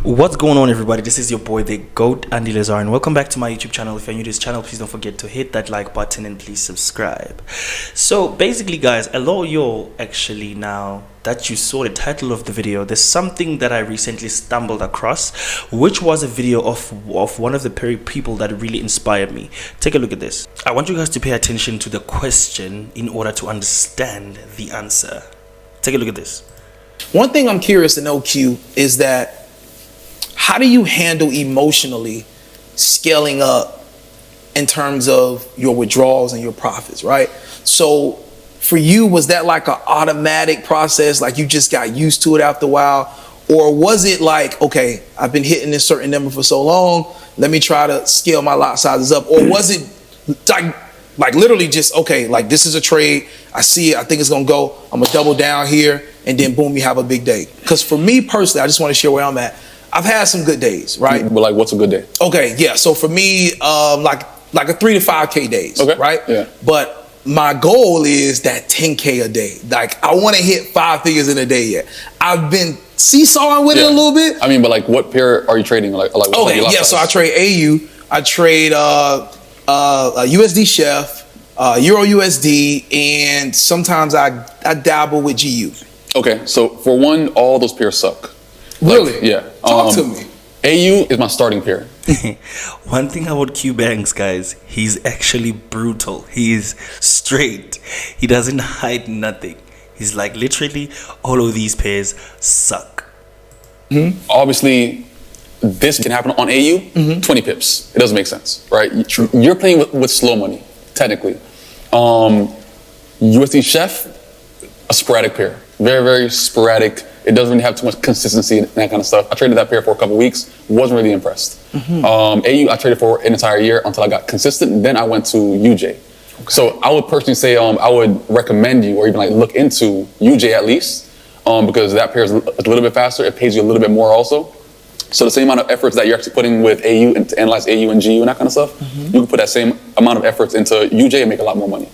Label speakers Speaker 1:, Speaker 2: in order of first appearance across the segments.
Speaker 1: What's going on, everybody? This is your boy the GOAT Andy Lazar, and welcome back to my YouTube channel. If you're new to this channel, please don't forget to hit that like button and please subscribe. So basically guys, a lot of you actually, now that you saw the title of the video, there's something that I recently stumbled across, which was a video of one of the people that really inspired me. Take a look at this. I want you guys to pay attention to the question in order to understand the answer. Take a look at this.
Speaker 2: One thing I'm curious to know, Q, is that how do you handle emotionally scaling up in terms of your withdrawals and your profits, right? So for you, was that like an automatic process, like you just got used to it after a while? Or was it like, okay, I've been hitting this certain number for so long, let me try to scale my lot sizes up? Or was it like literally just, okay, like this is a trade, I see it, I think it's gonna go, I'm gonna double down here, and then boom, you have a big day? Because for me personally, I just want to share where I'm at. I've had some good days, right?
Speaker 3: But like, what's a good day?
Speaker 2: Okay, yeah. So for me, like a 3 to 5K days,
Speaker 3: okay,
Speaker 2: right?
Speaker 3: Yeah.
Speaker 2: But my goal is that 10K a day. Like I want to hit 5 figures in a day yet. I've been seesawing with it a little bit.
Speaker 3: I mean, but like, what pair are you trading? Like
Speaker 2: okay, yeah. So I trade AU. I trade USD Chef, Euro USD, and sometimes I dabble with GU.
Speaker 3: Okay, so for one, all those pairs suck.
Speaker 2: Really?
Speaker 3: Like, yeah.
Speaker 2: Talk to me.
Speaker 3: AU is my starting pair.
Speaker 1: One thing about Q Banks, guys, he's actually brutal. He is straight. He doesn't hide nothing. He's like, literally, all of these pairs suck.
Speaker 3: Mm-hmm. Obviously, this can happen on AU, 20 pips. It doesn't make sense, right? You're playing with slow money, technically. USD Chef, a sporadic pair. Very, very sporadic. It doesn't really have too much consistency and that kind of stuff. I traded that pair for a couple of weeks. Wasn't really impressed. AU, I traded for an entire year until I got consistent. And then I went to UJ. Okay. So I would personally say I would recommend you, or even like look into UJ at least, because that pair is a little bit faster. It pays you a little bit more also. So the same amount of efforts that you're actually putting with AU and to analyze AU and GU and that kind of stuff, you can put that same amount of efforts into UJ and make a lot more money.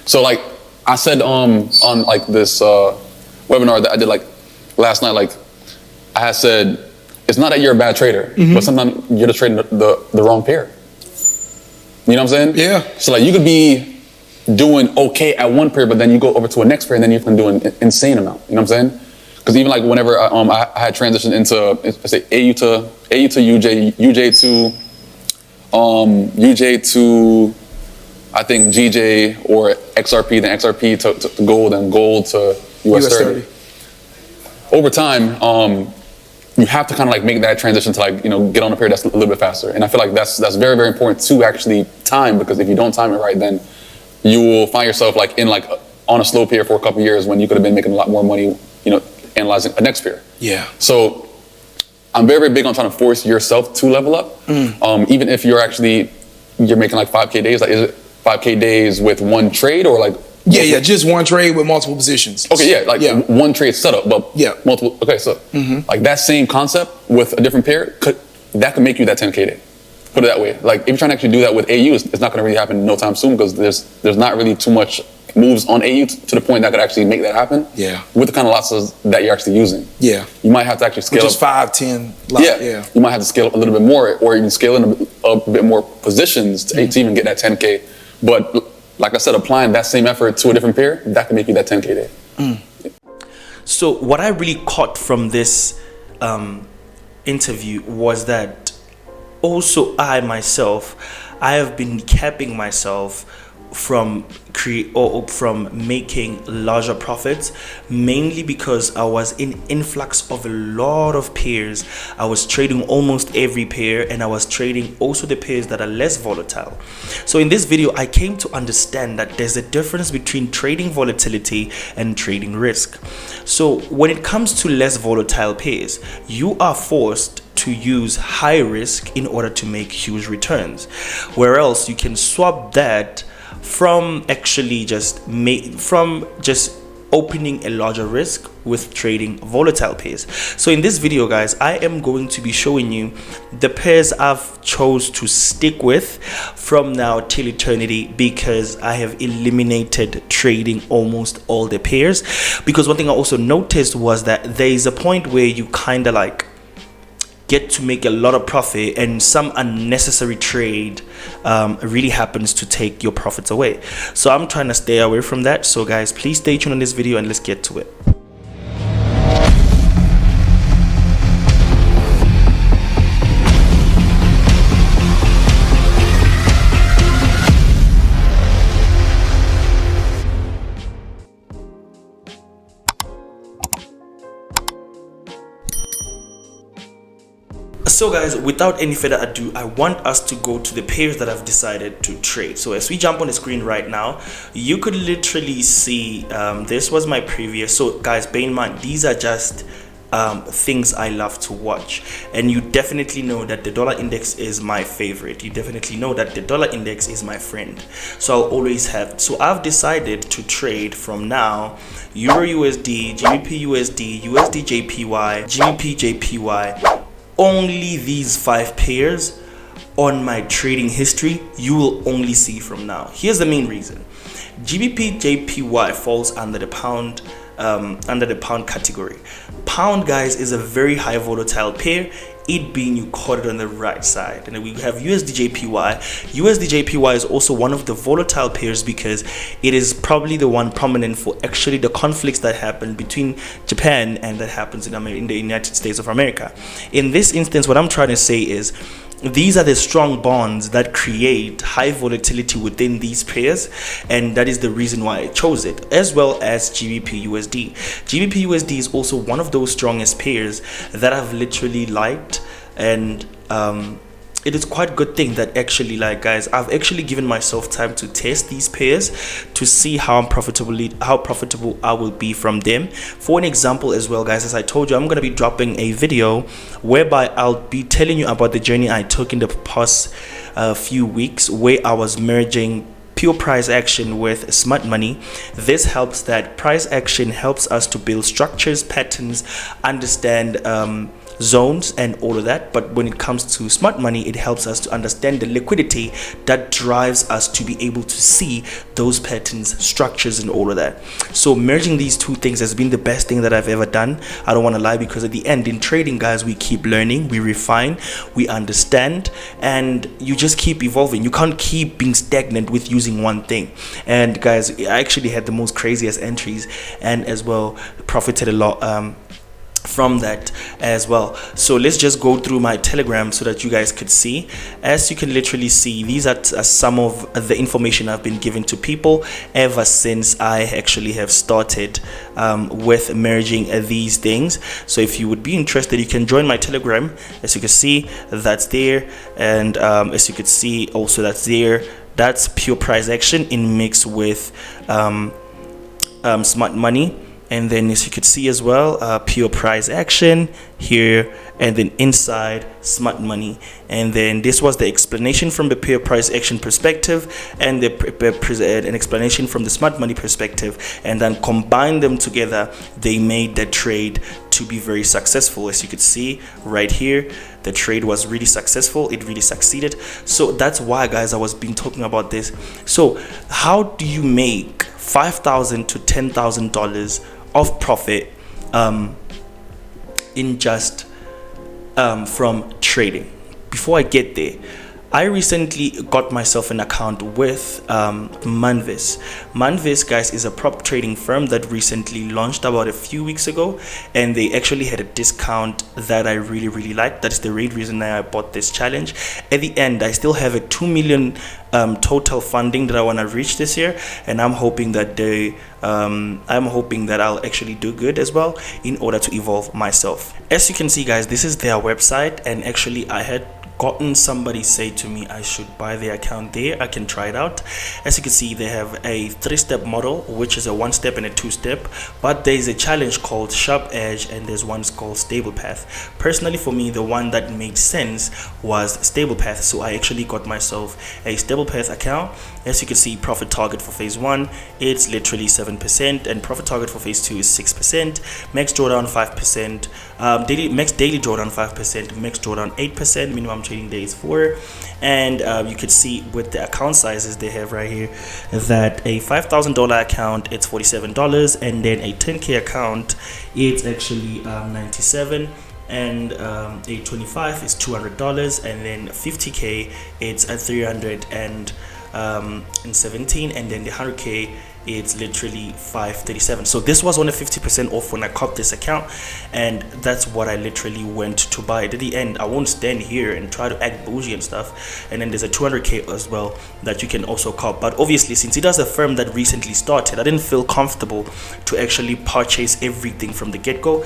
Speaker 3: So like I said on like this webinar that I did like last night, like I had said, it's not that you're a bad trader, but sometimes you're just trading the wrong pair. You know what I'm saying?
Speaker 2: Yeah. So
Speaker 3: like you could be doing okay at one pair, but then you go over to a next pair and then you can do an insane amount. You know what I'm saying? Because even like whenever I had transitioned into, let's say AU to UJ, UJ to I think GJ or XRP, then XRP to gold, and gold to US 30. Over time, you have to kind of like make that transition to like, get on a pair that's a little bit faster. And I feel like that's very, very important to actually time, because if you don't time it right, then you will find yourself like in like on a slow pair for a couple of years when you could have been making a lot more money, analyzing a next pair.
Speaker 2: Yeah.
Speaker 3: So I'm very, very big on trying to force yourself to level up. Even if you're making like 5K days, like is it 5K days with one trade or like?
Speaker 2: Yeah, just one trade with multiple positions.
Speaker 3: Okay, one trade setup, but multiple. Okay, so like that same concept with a different pair could make you that 10K day. Put it that way. Like if you're trying to actually do that with AU, it's not going to really happen no time soon, because there's not really too much moves on AU to the point that could actually make that happen.
Speaker 2: Yeah.
Speaker 3: With the kind of lots that you're actually using.
Speaker 2: Yeah.
Speaker 3: You might have to actually scale.
Speaker 2: Just 5, 10. Yeah.
Speaker 3: You might have to scale up a little bit more, or even scale in a bit more positions to even get that 10K. But like I said, applying that same effort to a different pair, that can make you that 10K day.
Speaker 1: So what I really caught from this interview was that also I have been capping myself from making larger profits, mainly because I was in influx of a lot of pairs. I was trading almost every pair, and I was trading also the pairs that are less volatile. So in this video, I came to understand that there's a difference between trading volatility and trading risk. So when it comes to less volatile pairs, you are forced to use high risk in order to make huge returns, where else you can swap that from actually just opening a larger risk with trading volatile pairs. So in this video, guys, I am going to be showing you the pairs I've chose to stick with from now till eternity, because I have eliminated trading almost all the pairs. Because one thing I also noticed was that there is a point where you kind of like get to make a lot of profit, and some unnecessary trade really happens to take your profits away. So I'm trying to stay away from that. So guys, please stay tuned on this video and let's get to it. So guys, without any further ado, I want us to go to the pairs that I've decided to trade. So as we jump on the screen right now, you could literally see this was my previous. So guys, bear in mind, these are just things I love to watch, and you definitely know that the dollar index is my favorite. You definitely know that the dollar index is my friend, so I'll always have. So I've decided to trade from now Euro USD, GBP USD, USD JPY, GBP JPY. Only these 5 pairs on my trading history you will only see from now. Here's the main reason. GBP JPY falls under the pound category. Pound, guys, is a very high volatile pair, it being you caught it on the right side. And then we have USD JPY. USD JPY is also one of the volatile pairs because it is probably the one prominent for actually the conflicts that happen between Japan and that happens in the United States of America. In this instance, what I'm trying to say is these are the strong bonds that create high volatility within these pairs, and that is the reason why I chose it, as well as GBP USD. GBP USD is also one of those strongest pairs that I've literally liked, and it is quite a good thing that actually, like, guys, I've actually given myself time to test these pairs to see how profitable I will be from them. For an example as well, guys, as I told you, I'm going to be dropping a video whereby I'll be telling you about the journey I took in the past few weeks, where I was merging pure price action with smart money. This helps that price action helps us to build structures, patterns, understand zones and all of that, but when it comes to smart money, it helps us to understand the liquidity that drives us to be able to see those patterns, structures, and all of that. So merging these two things has been the best thing that I've ever done. I don't want to lie, because at the end, in trading, guys, we keep learning, we refine, we understand, and you just keep evolving. You can't keep being stagnant with using one thing. And guys, I actually had the most craziest entries, and as well profited a lot from that as well. So let's just go through my Telegram so that you guys could see. As you can literally see, these are some of the information I've been giving to people ever since I actually have started with merging these things. So if you would be interested, you can join my Telegram. As you can see, that's there, and as you could see also, that's there. That's pure price action in mix with smart money. And then, as you could see as well, pure price action here, and then inside smart money. And then this was the explanation from the pure price action perspective, and an explanation from the smart money perspective, and then combine them together, they made the trade to be very successful. As you could see right here, the trade was really successful, it really succeeded. So that's why, guys, I was been talking about this. So how do you make $5,000 to $10,000 of profit in just from trading? Before I get there, I recently got myself an account with Monevis. Monevis, guys, is a prop trading firm that recently launched about a few weeks ago, and they actually had a discount that I really liked. That's the main reason I bought this challenge. At the end, I still have a 2 million total funding that I want to reach this year, and I'm hoping that I'll actually do good as well in order to evolve myself. As you can see, guys, this is their website, and actually I had gotten somebody say to me I should buy their account there. I can try it out. As you can see, they have a 3-step model, which is a 1-step and a 2-step, but there's a challenge called Sharp Edge, and there's one called Stable Path. Personally, for me, the one that made sense was Stable Path, so I actually got myself a Stable Path account. As you can see, profit target for phase 1, it's literally 7%, and profit target for phase 2 is 6%, max drawdown 5%, max daily drawdown 5%, max drawdown 8%, minimum trading days 4. And you could see with the account sizes they have right here that a $5,000 account, it's $47, and then a 10K account, it's actually $97. and a 25 is $200, and then 50k it's at 317, and then the 100k it's literally 537. So this was on a 50% off when I copped this account, and that's what I literally went to buy. At the end, I won't stand here and try to act bougie and stuff. And then there's a 200k as well that you can also cop, but obviously since it is a firm that recently started, I didn't feel comfortable to actually purchase everything from the get-go,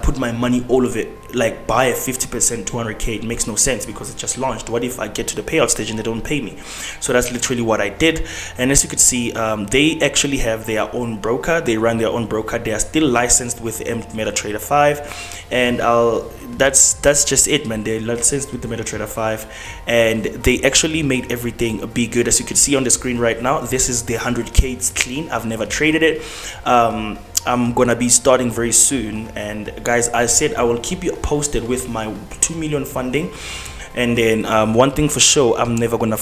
Speaker 1: put my money, all of it, like buy a 50% 200k. It makes no sense because it just launched. What if I get to the payout stage and they don't pay me? So that's literally what I did. And as you could see, they actually have their own broker. They run their own broker. They are still licensed with MetaTrader 5, and that's just it, man. They're licensed with the MetaTrader 5, and they actually made everything be good. As you can see on the screen right now, this is the 100k. It's clean. I've never traded it. I'm gonna be starting very soon, and guys, I said I will keep you posted with my 2 million funding. And then one thing for sure I'm never gonna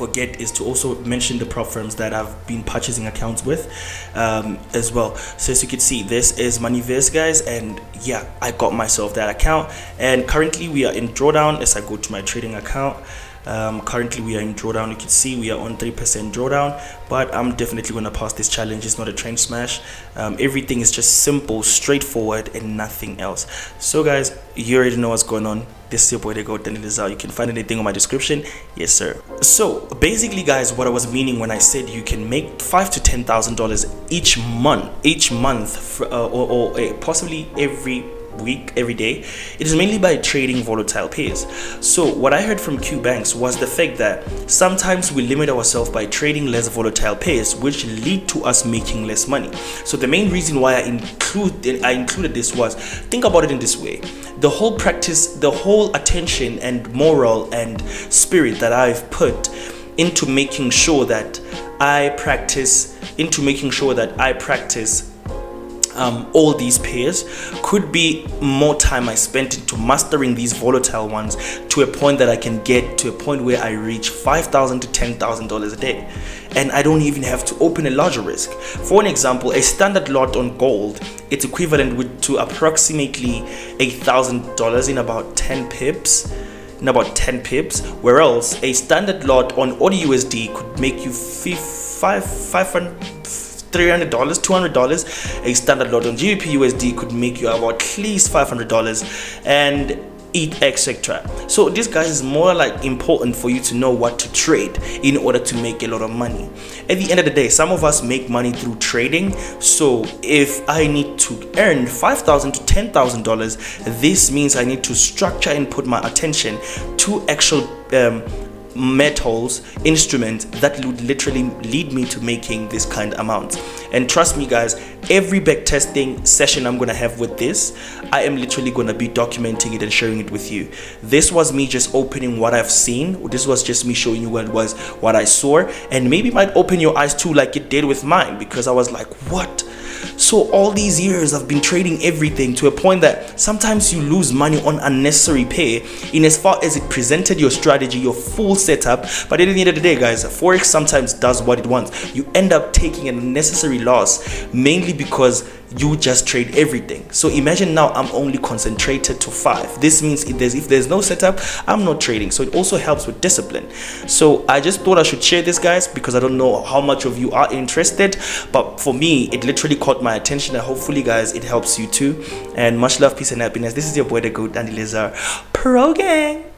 Speaker 1: forget is to also mention the prop firms that I've been purchasing accounts with as well. So as you can see, this is Monevis, guys, and yeah, I got myself that account, and currently we are in drawdown. As I go to my trading account, currently we are in drawdown. You can see we are on 3% drawdown, but I'm definitely going to pass this challenge. It's not a train smash. Everything is just simple, straightforward, and nothing else. So guys, you already know what's going on. This is your boy Daniel. You can find anything on my description. Yes sir. So basically guys, what I was meaning when I said you can make $5,000 to $10,000 each month or possibly every week, every day, it is mainly by trading volatile pairs. So what I heard from Q Banks was the fact that sometimes we limit ourselves by trading less volatile pairs, which lead to us making less money. So the main reason why I included this was, think about it in this way: the whole practice, the whole attention and moral and spirit that I've put into making sure that I practice all these pairs could be more time I spent into mastering these volatile ones to a point that I can get to a point where I reach $5,000 to $10,000 a day, and I don't even have to open a larger risk. For an example, a standard lot on gold, it's equivalent to approximately $1,000 in about 10 pips. Whereas a standard lot on AUD/USD could make you $300, $200. A standard lot on GBP/USD could make you about at least $500, and etc. So this, guys, is more like important for you to know what to trade in order to make a lot of money. At the end of the day, some of us make money through trading. So if I need to earn $5,000 to $10,000, this means I need to structure and put my attention to actual metals, instruments that would literally lead me to making this kind of amount. And trust me guys, every back testing session I'm gonna have with this, I am literally gonna be documenting it and sharing it with you. This was me just opening what I've seen. This was just me showing you what I saw, and maybe it might open your eyes too, like it did with mine, because I was like, what? So all these years I've been trading everything to a point that sometimes you lose money on unnecessary pair in as far as it presented your strategy, your full setup. But at the end of the day, guys, Forex sometimes does what it wants. You end up taking an unnecessary loss mainly because you just trade everything. So imagine now I'm only concentrated to 5. This means if there's no setup, I'm not trading. So it also helps with discipline. So I just thought I should share this, guys, because I don't know how much of you are interested, but for me it literally caught my attention, and hopefully guys it helps you too. And much love, peace and happiness. This is your boy the GOAT, Daniel. Pro Gang.